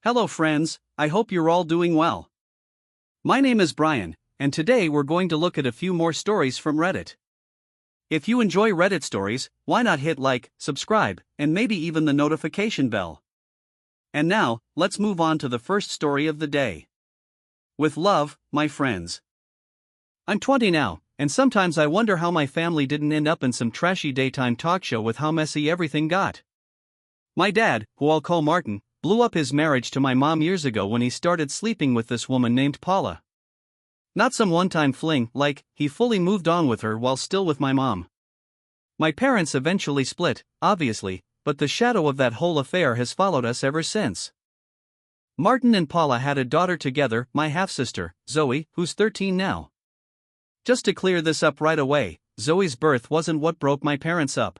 Hello friends, I hope you're all doing well. My name is Brian, and today we're going to look at a few more stories from Reddit. If you enjoy Reddit stories, why not hit like, subscribe, and maybe even the notification bell. And now, let's move on to the first story of the day. With love, my friends. I'm 20 now, and sometimes I wonder how my family didn't end up in some trashy daytime talk show with how messy everything got. My dad, who I'll call Martin, blew up his marriage to my mom years ago when he started sleeping with this woman named Paula. Not some one-time fling, he fully moved on with her while still with my mom. My parents eventually split, obviously, but the shadow of that whole affair has followed us ever since. Martin and Paula had a daughter together, my half-sister, Zoe, who's 13 now. Just to clear this up right away, Zoe's birth wasn't what broke my parents up.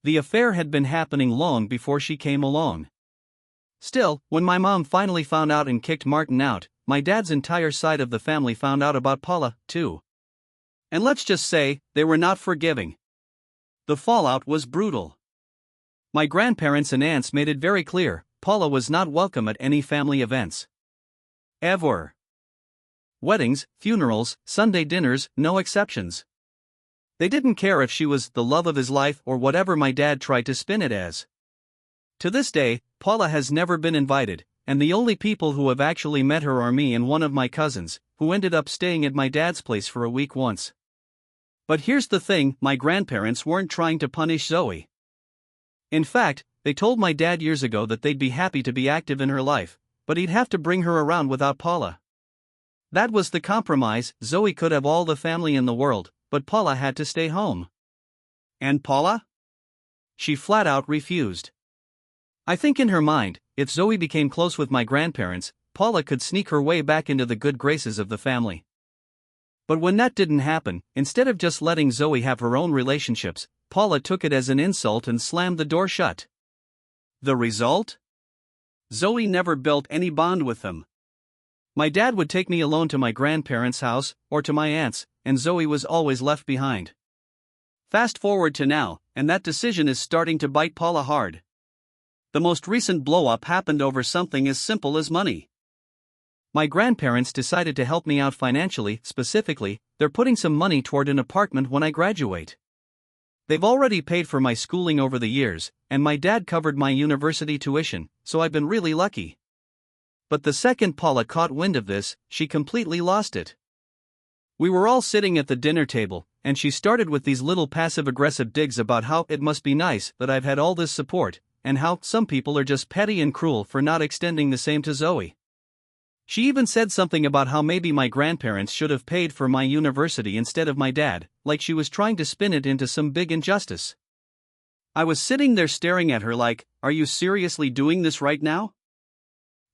The affair had been happening long before she came along. Still, when my mom finally found out and kicked Martin out, my dad's entire side of the family found out about Paula, too. And let's just say, they were not forgiving. The fallout was brutal. My grandparents and aunts made it very clear, Paula was not welcome at any family events. Ever. Weddings, funerals, Sunday dinners, no exceptions. They didn't care if she was the love of his life or whatever my dad tried to spin it as. To this day, Paula has never been invited, and the only people who have actually met her are me and one of my cousins, who ended up staying at my dad's place for a week once. But here's the thing, my grandparents weren't trying to punish Zoe. In fact, they told my dad years ago that they'd be happy to be active in her life, but he'd have to bring her around without Paula. That was the compromise. Zoe could have all the family in the world, but Paula had to stay home. And Paula? She flat out refused. I think in her mind, if Zoe became close with my grandparents, Paula could sneak her way back into the good graces of the family. But when that didn't happen, instead of just letting Zoe have her own relationships, Paula took it as an insult and slammed the door shut. The result? Zoe never built any bond with them. My dad would take me alone to my grandparents' house, or to my aunt's, and Zoe was always left behind. Fast forward to now, and that decision is starting to bite Paula hard. The most recent blow-up happened over something as simple as money. My grandparents decided to help me out financially. Specifically, they're putting some money toward an apartment when I graduate. They've already paid for my schooling over the years, and my dad covered my university tuition, so I've been really lucky. But the second Paula caught wind of this, she completely lost it. We were all sitting at the dinner table, and she started with these little passive-aggressive digs about how it must be nice that I've had all this support, and how some people are just petty and cruel for not extending the same to Zoe. She even said something about how maybe my grandparents should have paid for my university instead of my dad, like she was trying to spin it into some big injustice. I was sitting there staring at her like, are you seriously doing this right now?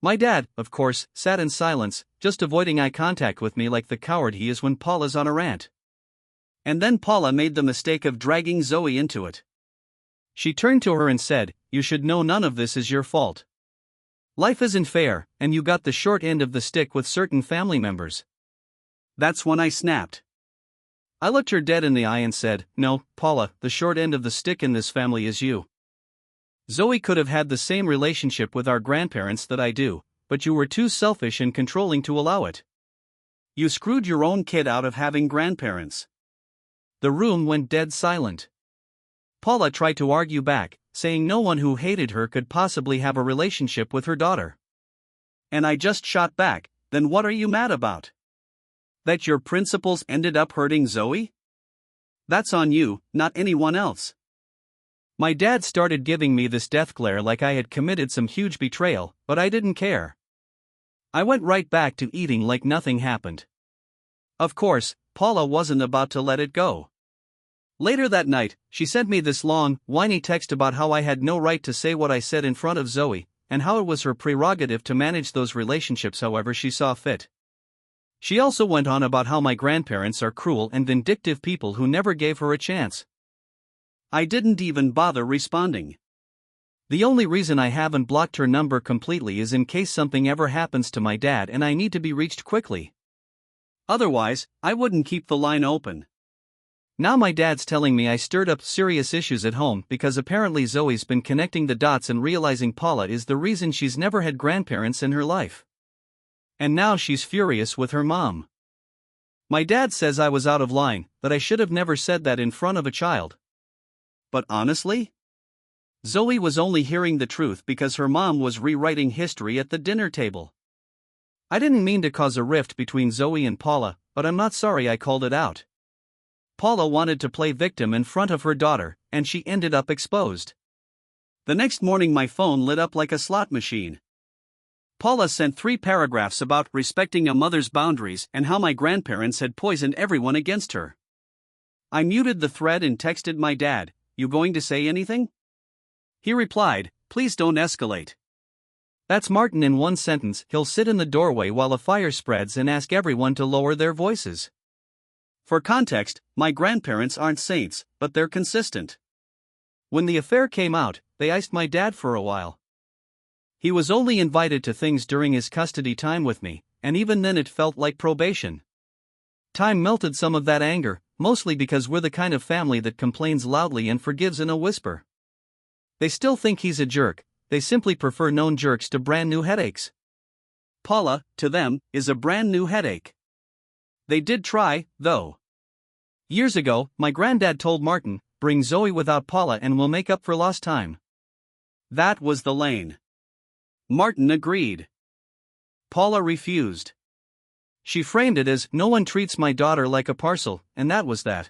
My dad, of course, sat in silence, just avoiding eye contact with me like the coward he is when Paula's on a rant. And then Paula made the mistake of dragging Zoe into it. She turned to her and said, you should know none of this is your fault. Life isn't fair, and you got the short end of the stick with certain family members. That's when I snapped. I looked her dead in the eye and said, no, Paula, the short end of the stick in this family is you. Zoe could have had the same relationship with our grandparents that I do, but you were too selfish and controlling to allow it. You screwed your own kid out of having grandparents. The room went dead silent. Paula tried to argue back, saying no one who hated her could possibly have a relationship with her daughter. And I just shot back, then what are you mad about? That your principles ended up hurting Zoe? That's on you, not anyone else. My dad started giving me this death glare like I had committed some huge betrayal, but I didn't care. I went right back to eating like nothing happened. Of course, Paula wasn't about to let it go. Later that night, she sent me this long, whiny text about how I had no right to say what I said in front of Zoe, and how it was her prerogative to manage those relationships however she saw fit. She also went on about how my grandparents are cruel and vindictive people who never gave her a chance. I didn't even bother responding. The only reason I haven't blocked her number completely is in case something ever happens to my dad and I need to be reached quickly. Otherwise, I wouldn't keep the line open. Now my dad's telling me I stirred up serious issues at home because apparently Zoe's been connecting the dots and realizing Paula is the reason she's never had grandparents in her life. And now she's furious with her mom. My dad says I was out of line, that I should have never said that in front of a child. But honestly, Zoe was only hearing the truth because her mom was rewriting history at the dinner table. I didn't mean to cause a rift between Zoe and Paula, but I'm not sorry I called it out. Paula wanted to play victim in front of her daughter, and she ended up exposed. The next morning my phone lit up like a slot machine. Paula sent 3 paragraphs about respecting a mother's boundaries and how my grandparents had poisoned everyone against her. I muted the thread and texted my dad, "You going to say anything?" He replied, "Please don't escalate." That's Martin in one sentence. He'll sit in the doorway while a fire spreads and ask everyone to lower their voices. For context, my grandparents aren't saints, but they're consistent. When the affair came out, they iced my dad for a while. He was only invited to things during his custody time with me, and even then it felt like probation. Time melted some of that anger, mostly because we're the kind of family that complains loudly and forgives in a whisper. They still think he's a jerk, they simply prefer known jerks to brand new headaches. Paula, to them, is a brand new headache. They did try, though. Years ago, my granddad told Martin, "Bring Zoe without Paula and we'll make up for lost time." That was the lane. Martin agreed. Paula refused. She framed it as, "No one treats my daughter like a parcel," and that was that.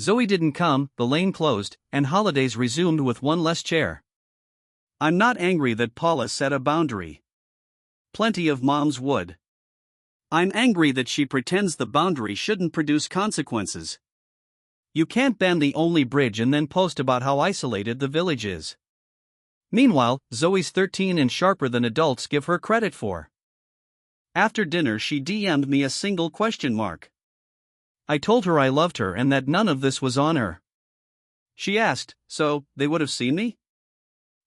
Zoe didn't come, the lane closed, and holidays resumed with one less chair. I'm not angry that Paula set a boundary. Plenty of moms would. I'm angry that she pretends the boundary shouldn't produce consequences. You can't ban the only bridge and then post about how isolated the village is. Meanwhile, Zoe's 13 and sharper than adults give her credit for. After dinner she DM'd me a single question mark. I told her I loved her and that none of this was on her. She asked, "So, they would have seen me?"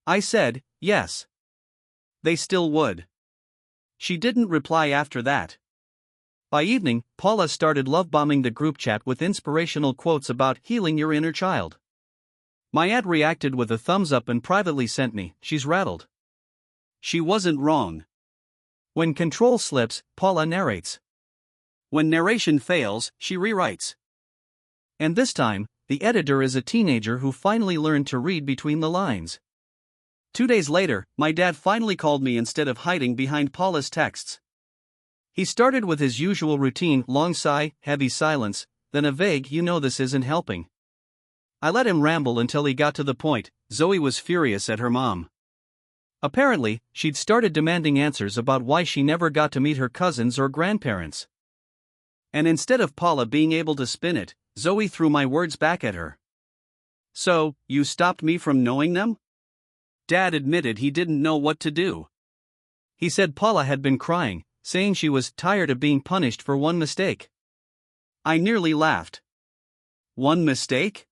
I said, "Yes. They still would." She didn't reply after that. By evening, Paula started love-bombing the group chat with inspirational quotes about healing your inner child. My aunt reacted with a thumbs up and privately sent me, "She's rattled." She wasn't wrong. When control slips, Paula narrates. When narration fails, she rewrites. And this time, the editor is a teenager who finally learned to read between the lines. 2 days later, my dad finally called me instead of hiding behind Paula's texts. He started with his usual routine, long sigh, heavy silence, then a vague, "You know this isn't helping." I let him ramble until he got to the point. Zoe was furious at her mom. Apparently, she'd started demanding answers about why she never got to meet her cousins or grandparents. And instead of Paula being able to spin it, Zoe threw my words back at her. "So, you stopped me from knowing them?" Dad admitted he didn't know what to do. He said Paula had been crying, saying she was tired of being punished for one mistake. I nearly laughed. One mistake?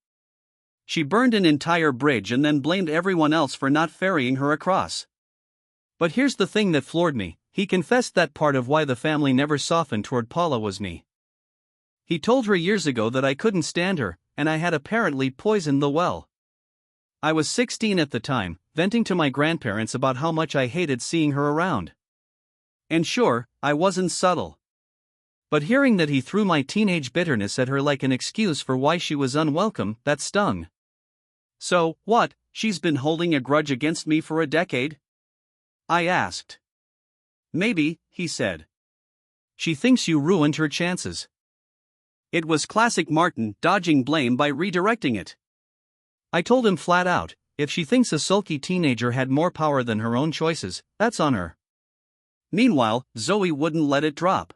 She burned an entire bridge and then blamed everyone else for not ferrying her across. But here's the thing that floored me. He confessed that part of why the family never softened toward Paula was me. He told her years ago that I couldn't stand her, and I had apparently poisoned the well. I was 16 at the time, venting to my grandparents about how much I hated seeing her around. And sure, I wasn't subtle. But hearing that he threw my teenage bitterness at her like an excuse for why she was unwelcome, that stung. "So, what, she's been holding a grudge against me for a decade?" I asked. "Maybe," he said. "She thinks you ruined her chances." It was classic Martin dodging blame by redirecting it. I told him flat out, if she thinks a sulky teenager had more power than her own choices, that's on her. Meanwhile, Zoe wouldn't let it drop.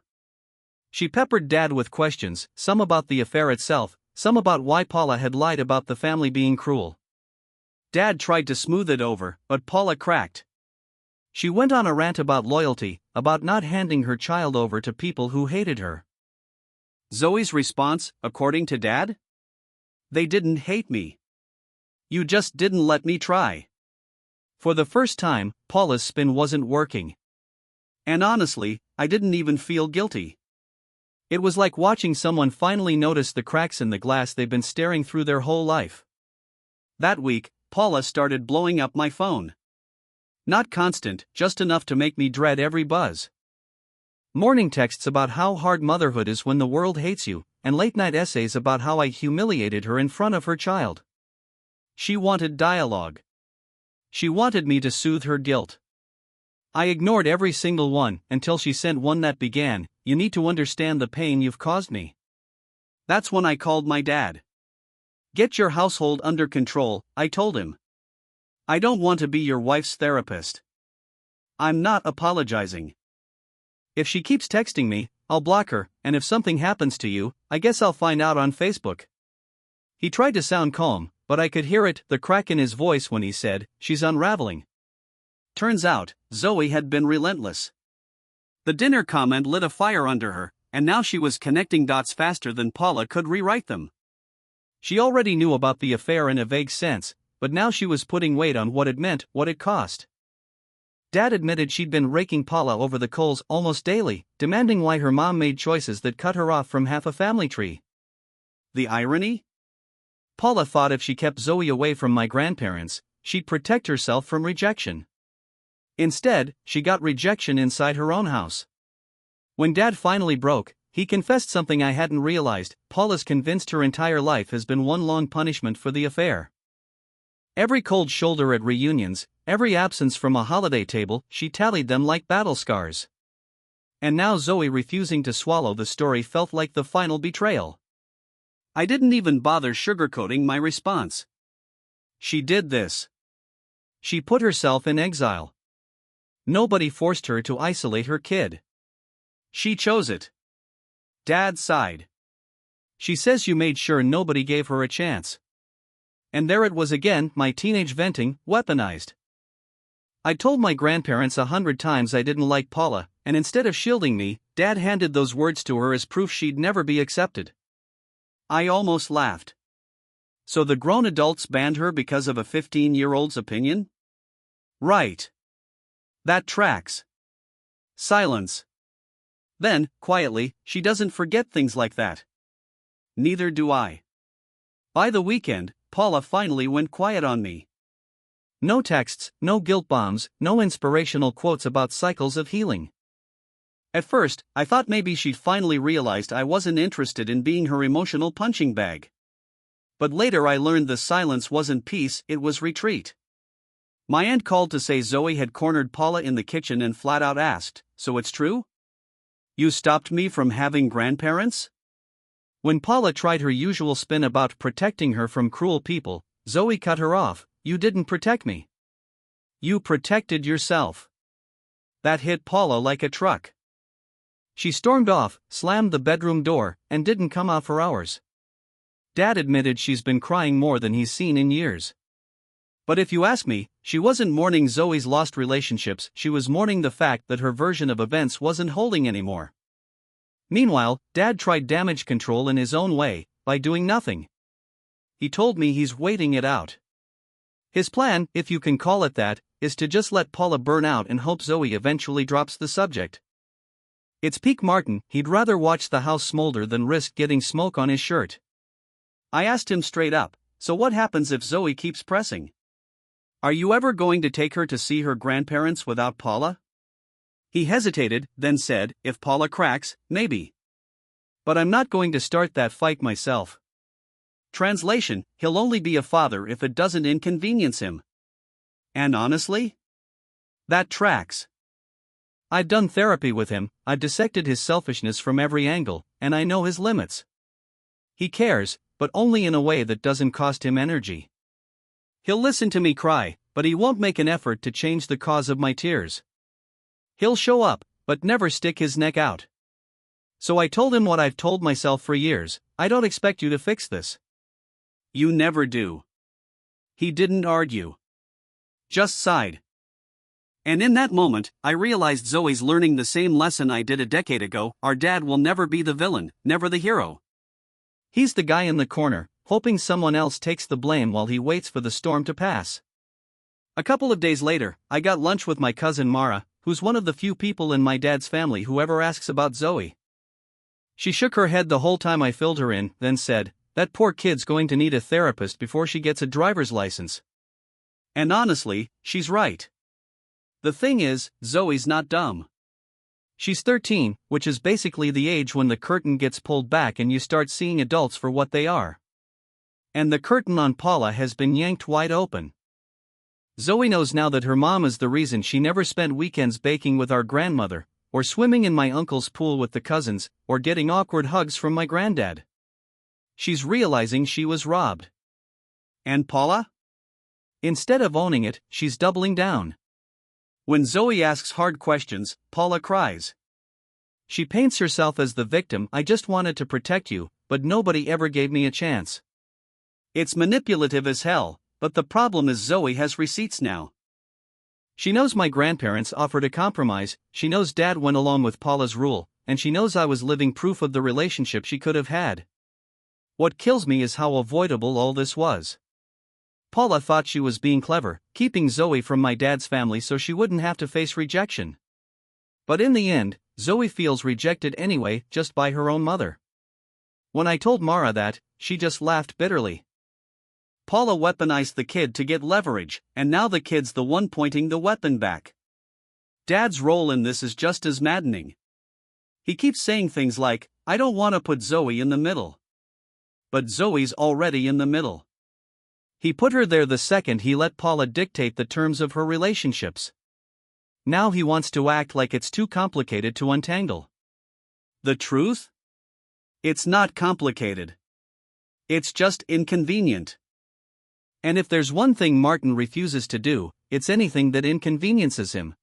She peppered Dad with questions, some about the affair itself, some about why Paula had lied about the family being cruel. Dad tried to smooth it over, but Paula cracked. She went on a rant about loyalty, about not handing her child over to people who hated her. Zoe's response, according to Dad? "They didn't hate me. You just didn't let me try." For the first time, Paula's spin wasn't working. And honestly, I didn't even feel guilty. It was like watching someone finally notice the cracks in the glass they've been staring through their whole life. That week, Paula started blowing up my phone. Not constant, just enough to make me dread every buzz. Morning texts about how hard motherhood is when the world hates you, and late-night essays about how I humiliated her in front of her child. She wanted dialogue. She wanted me to soothe her guilt. I ignored every single one until she sent one that began, "You need to understand the pain you've caused me." That's when I called my dad. "Get your household under control," I told him. "I don't want to be your wife's therapist. I'm not apologizing. If she keeps texting me, I'll block her, and if something happens to you, I guess I'll find out on Facebook." He tried to sound calm, but I could hear the crack in his voice when he said, "She's unraveling." Turns out, Zoe had been relentless. The dinner comment lit a fire under her, and now she was connecting dots faster than Paula could rewrite them. She already knew about the affair in a vague sense, but now she was putting weight on what it meant, what it cost. Dad admitted she'd been raking Paula over the coals almost daily, demanding why her mom made choices that cut her off from half a family tree. The irony? Paula thought if she kept Zoe away from my grandparents, she'd protect herself from rejection. Instead, she got rejection inside her own house. When Dad finally broke, he confessed something I hadn't realized: Paula's convinced her entire life has been one long punishment for the affair. Every cold shoulder at reunions, every absence from a holiday table, she tallied them like battle scars. And now Zoe refusing to swallow the story felt like the final betrayal. I didn't even bother sugarcoating my response. She did this. She put herself in exile. Nobody forced her to isolate her kid. She chose it. Dad sighed. She says you made sure nobody gave her a chance. And there it was again, my teenage venting, weaponized. I told my grandparents 100 times I didn't like Paula, and instead of shielding me, Dad handed those words to her as proof she'd never be accepted. I almost laughed. So the grown adults banned her because of a 15-year-old's opinion? Right. That tracks. Silence. Then, quietly, she doesn't forget things like that. Neither do I. By the weekend, Paula finally went quiet on me. No texts, no guilt bombs, no inspirational quotes about cycles of healing. At first, I thought maybe she'd finally realized I wasn't interested in being her emotional punching bag. But later I learned the silence wasn't peace, it was retreat. My aunt called to say Zoe had cornered Paula in the kitchen and flat out asked, "So it's true? You stopped me from having grandparents?" When Paula tried her usual spin about protecting her from cruel people, Zoe cut her off. "You didn't protect me. You protected yourself." That hit Paula like a truck. She stormed off, slammed the bedroom door, and didn't come out for hours. Dad admitted she's been crying more than he's seen in years. But if you ask me, she wasn't mourning Zoe's lost relationships, she was mourning the fact that her version of events wasn't holding anymore. Meanwhile, Dad tried damage control in his own way, by doing nothing. He told me he's waiting it out. His plan, if you can call it that, is to just let Paula burn out and hope Zoe eventually drops the subject. It's peak Martin, he'd rather watch the house smolder than risk getting smoke on his shirt. I asked him straight up, "So what happens if Zoe keeps pressing? Are you ever going to take her to see her grandparents without Paula?" He hesitated, then said, "If Paula cracks, maybe. But I'm not going to start that fight myself." Translation: he'll only be a father if it doesn't inconvenience him. And honestly? That tracks. I've done therapy with him, I've dissected his selfishness from every angle, and I know his limits. He cares, but only in a way that doesn't cost him energy. He'll listen to me cry, but he won't make an effort to change the cause of my tears. He'll show up, but never stick his neck out. So I told him what I've told myself for years: I don't expect you to fix this. You never do. He didn't argue. Just sighed. And in that moment, I realized Zoe's learning the same lesson I did a decade ago: our dad will never be the villain, never the hero. He's the guy in the corner, hoping someone else takes the blame while he waits for the storm to pass. A couple of days later, I got lunch with my cousin Mara, who's one of the few people in my dad's family who ever asks about Zoe. She shook her head the whole time I filled her in, then said, "That poor kid's going to need a therapist before she gets a driver's license." And honestly, she's right. The thing is, Zoe's not dumb. She's 13, which is basically the age when the curtain gets pulled back and you start seeing adults for what they are. And the curtain on Paula has been yanked wide open. Zoe knows now that her mom is the reason she never spent weekends baking with our grandmother, or swimming in my uncle's pool with the cousins, or getting awkward hugs from my granddad. She's realizing she was robbed. And Paula? Instead of owning it, she's doubling down. When Zoe asks hard questions, Paula cries. She paints herself as the victim. "I just wanted to protect you, but nobody ever gave me a chance." It's manipulative as hell, but the problem is Zoe has receipts now. She knows my grandparents offered a compromise, she knows Dad went along with Paula's rule, and she knows I was living proof of the relationship she could have had. What kills me is how avoidable all this was. Paula thought she was being clever, keeping Zoe from my dad's family so she wouldn't have to face rejection. But in the end, Zoe feels rejected anyway, just by her own mother. When I told Mara that, she just laughed bitterly. Paula weaponized the kid to get leverage, and now the kid's the one pointing the weapon back. Dad's role in this is just as maddening. He keeps saying things like, "I don't want to put Zoe in the middle." But Zoe's already in the middle. He put her there the second he let Paula dictate the terms of her relationships. Now he wants to act like it's too complicated to untangle. The truth? It's not complicated. It's just inconvenient. And if there's one thing Martin refuses to do, it's anything that inconveniences him.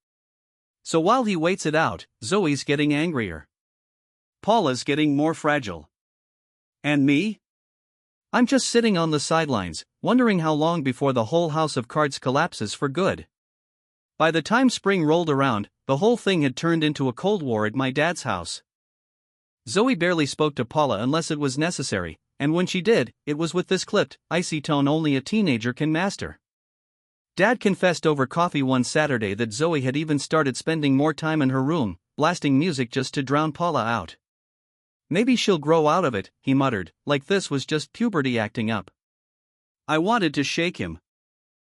So while he waits it out, Zoe's getting angrier. Paula's getting more fragile. And me? I'm just sitting on the sidelines, wondering how long before the whole house of cards collapses for good. By the time spring rolled around, the whole thing had turned into a Cold War at my dad's house. Zoe barely spoke to Paula unless it was necessary, and when she did, it was with this clipped, icy tone only a teenager can master. Dad confessed over coffee one Saturday that Zoe had even started spending more time in her room, blasting music just to drown Paula out. "Maybe she'll grow out of it," he muttered, like this was just puberty acting up. I wanted to shake him.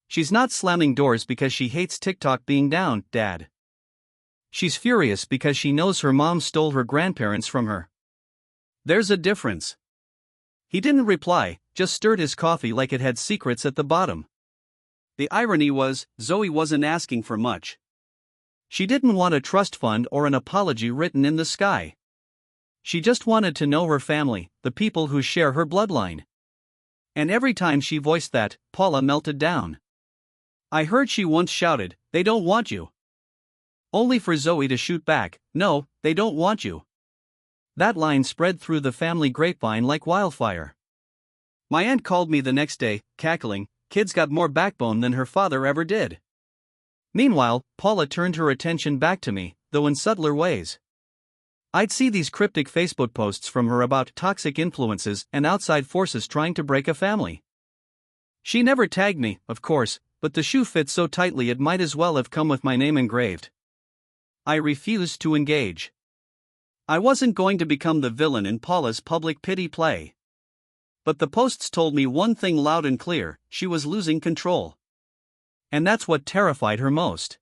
"She's not slamming doors because she hates TikTok being down, Dad. She's furious because she knows her mom stole her grandparents from her. There's a difference." He didn't reply, just stirred his coffee like it had secrets at the bottom. The irony was, Zoe wasn't asking for much. She didn't want a trust fund or an apology written in the sky. She just wanted to know her family, the people who share her bloodline. And every time she voiced that, Paula melted down. I heard she once shouted, "They don't want you." Only for Zoe to shoot back, "No, they don't want you." That line spread through the family grapevine like wildfire. My aunt called me the next day, cackling, "Kid's got more backbone than her father ever did." Meanwhile, Paula turned her attention back to me, though in subtler ways. I'd see these cryptic Facebook posts from her about toxic influences and outside forces trying to break a family. She never tagged me, of course, but the shoe fit so tightly it might as well have come with my name engraved. I refused to engage. I wasn't going to become the villain in Paula's public pity play. But the posts told me one thing loud and clear: she was losing control. And that's what terrified her most.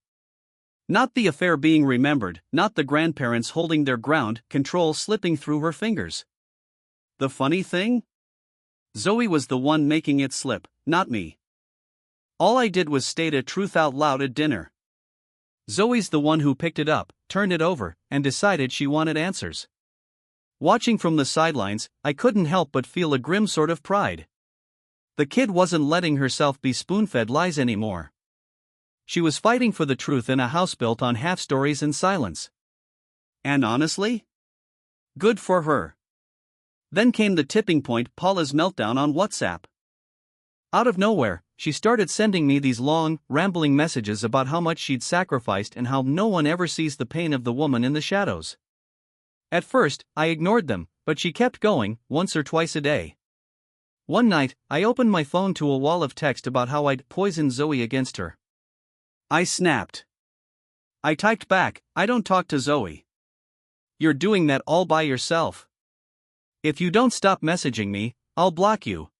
Not the affair being remembered, not the grandparents holding their ground, control slipping through her fingers. The funny thing? Zoe was the one making it slip, not me. All I did was state a truth out loud at dinner. Zoe's the one who picked it up, turned it over, and decided she wanted answers. Watching from the sidelines, I couldn't help but feel a grim sort of pride. The kid wasn't letting herself be spoon-fed lies anymore. She was fighting for the truth in a house built on half-stories and silence. And honestly? Good for her. Then came the tipping point: Paula's meltdown on WhatsApp. Out of nowhere, she started sending me these long, rambling messages about how much she'd sacrificed and how no one ever sees the pain of the woman in the shadows. At first, I ignored them, but she kept going, once or twice a day. One night, I opened my phone to a wall of text about how I'd poisoned Zoe against her. I snapped. I typed back, "I don't talk to Zoe. You're doing that all by yourself." If you don't stop messaging me, I'll block you.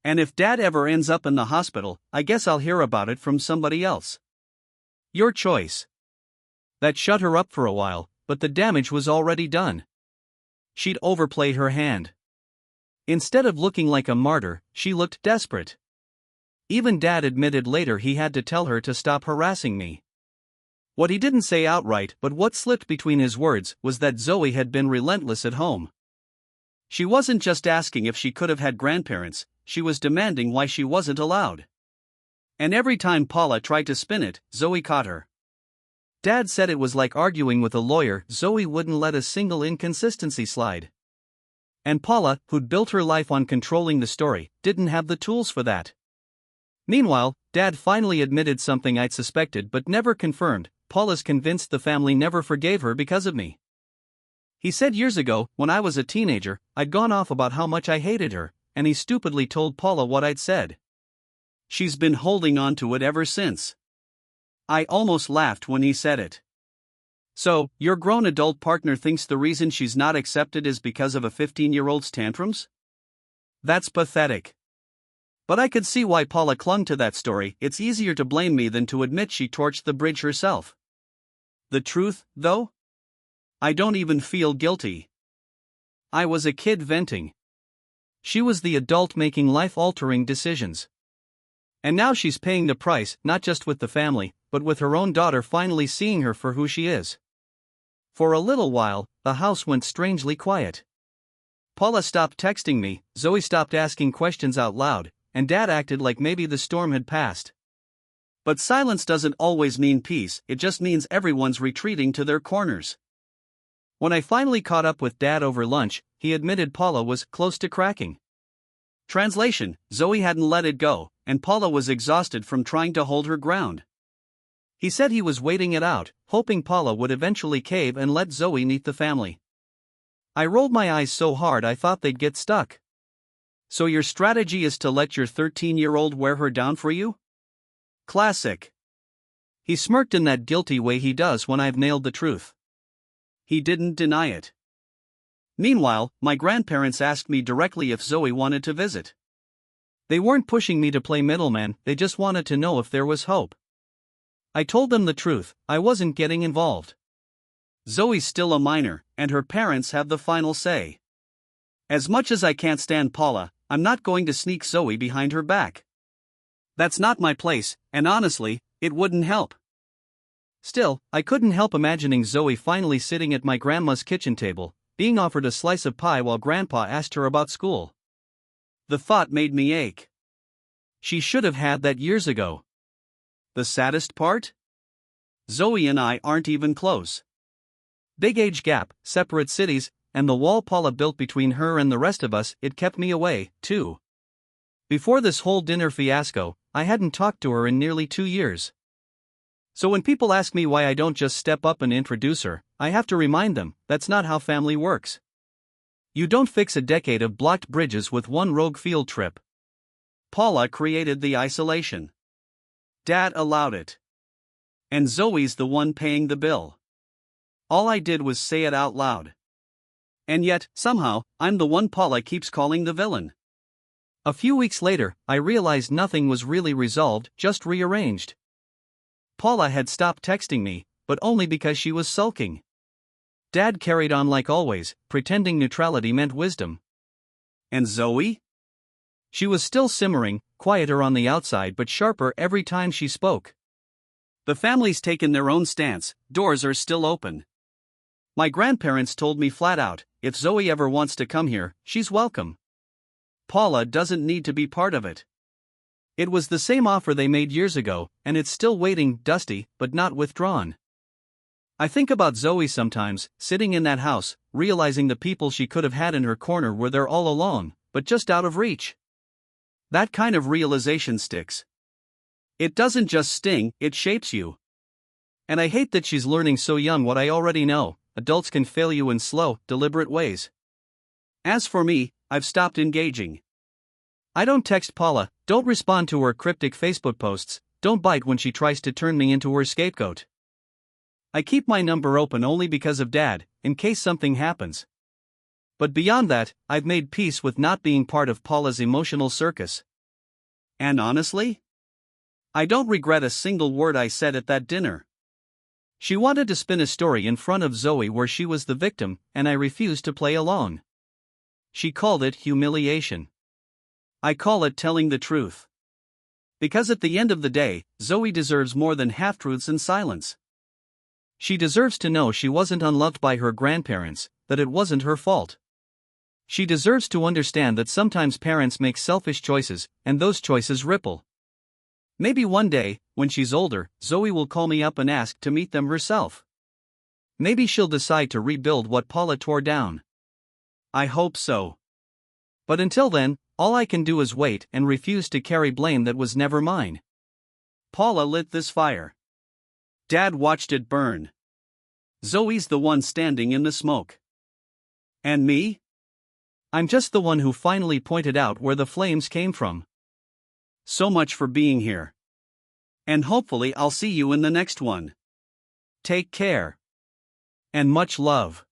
And if Dad ever ends up in the hospital, I guess I'll hear about it from somebody else. Your choice. That shut her up for a while, but the damage was already done. She'd overplayed her hand. Instead of looking like a martyr, she looked desperate. Even Dad admitted later he had to tell her to stop harassing me. What he didn't say outright, but what slipped between his words, was that Zoe had been relentless at home. She wasn't just asking if she could have had grandparents, she was demanding why she wasn't allowed. And every time Paula tried to spin it, Zoe caught her. Dad said it was like arguing with a lawyer. Zoe wouldn't let a single inconsistency slide. And Paula, who'd built her life on controlling the story, didn't have the tools for that. Meanwhile, Dad finally admitted something I'd suspected but never confirmed. Paula's convinced the family never forgave her because of me. He said years ago, when I was a teenager, I'd gone off about how much I hated her, and he stupidly told Paula what I'd said. She's been holding on to it ever since. I almost laughed when he said it. So, your grown adult partner thinks the reason she's not accepted is because of a 15-year-old's tantrums? That's pathetic. But I could see why Paula clung to that story. It's easier to blame me than to admit she torched the bridge herself. The truth, though? I don't even feel guilty. I was a kid venting. She was the adult making life-altering decisions. And now she's paying the price, not just with the family, but with her own daughter finally seeing her for who she is. For a little while, the house went strangely quiet. Paula stopped texting me, Zoe stopped asking questions out loud, and Dad acted like maybe the storm had passed. But silence doesn't always mean peace, it just means everyone's retreating to their corners. When I finally caught up with Dad over lunch, he admitted Paula was close to cracking. Translation: Zoe hadn't let it go, and Paula was exhausted from trying to hold her ground. He said he was waiting it out, hoping Paula would eventually cave and let Zoe meet the family. I rolled my eyes so hard I thought they'd get stuck. So your strategy is to let your 13-year-old wear her down for you? Classic. He smirked in that guilty way he does when I've nailed the truth. He didn't deny it. Meanwhile, my grandparents asked me directly if Zoe wanted to visit. They weren't pushing me to play middleman, they just wanted to know if there was hope. I told them the truth, I wasn't getting involved. Zoe's still a minor, and her parents have the final say. As much as I can't stand Paula, I'm not going to sneak Zoe behind her back. That's not my place, and honestly, it wouldn't help. Still, I couldn't help imagining Zoe finally sitting at my grandma's kitchen table, being offered a slice of pie while Grandpa asked her about school. The thought made me ache. She should have had that years ago. The saddest part? Zoe and I aren't even close. Big age gap, separate cities, and the wall Paula built between her and the rest of us, it kept me away, too. Before this whole dinner fiasco, I hadn't talked to her in nearly 2 years. So when people ask me why I don't just step up and introduce her, I have to remind them, that's not how family works. You don't fix a decade of blocked bridges with one rogue field trip. Paula created the isolation. Dad allowed it. And Zoe's the one paying the bill. All I did was say it out loud. And yet, somehow, I'm the one Paula keeps calling the villain. A few weeks later, I realized nothing was really resolved, just rearranged. Paula had stopped texting me, but only because she was sulking. Dad carried on like always, pretending neutrality meant wisdom. And Zoe? She was still simmering, quieter on the outside but sharper every time she spoke. The family's taken their own stance, doors are still open. My grandparents told me flat out, if Zoe ever wants to come here, she's welcome. Paula doesn't need to be part of it. It was the same offer they made years ago, and it's still waiting, dusty, but not withdrawn. I think about Zoe sometimes, sitting in that house, realizing the people she could have had in her corner were there all along, but just out of reach. That kind of realization sticks. It doesn't just sting, it shapes you. And I hate that she's learning so young what I already know: adults can fail you in slow, deliberate ways. As for me, I've stopped engaging. I don't text Paula, don't respond to her cryptic Facebook posts, don't bite when she tries to turn me into her scapegoat. I keep my number open only because of Dad, in case something happens. But beyond that, I've made peace with not being part of Paula's emotional circus. And honestly, I don't regret a single word I said at that dinner. She wanted to spin a story in front of Zoe where she was the victim, and I refused to play along. She called it humiliation. I call it telling the truth. Because at the end of the day, Zoe deserves more than half-truths and silence. She deserves to know she wasn't unloved by her grandparents, that it wasn't her fault. She deserves to understand that sometimes parents make selfish choices, and those choices ripple. Maybe one day, when she's older, Zoe will call me up and ask to meet them herself. Maybe she'll decide to rebuild what Paula tore down. I hope so. But until then, all I can do is wait and refuse to carry blame that was never mine. Paula lit this fire. Dad watched it burn. Zoe's the one standing in the smoke. And me? I'm just the one who finally pointed out where the flames came from. So much for being here. And hopefully I'll see you in the next one. Take care. And much love.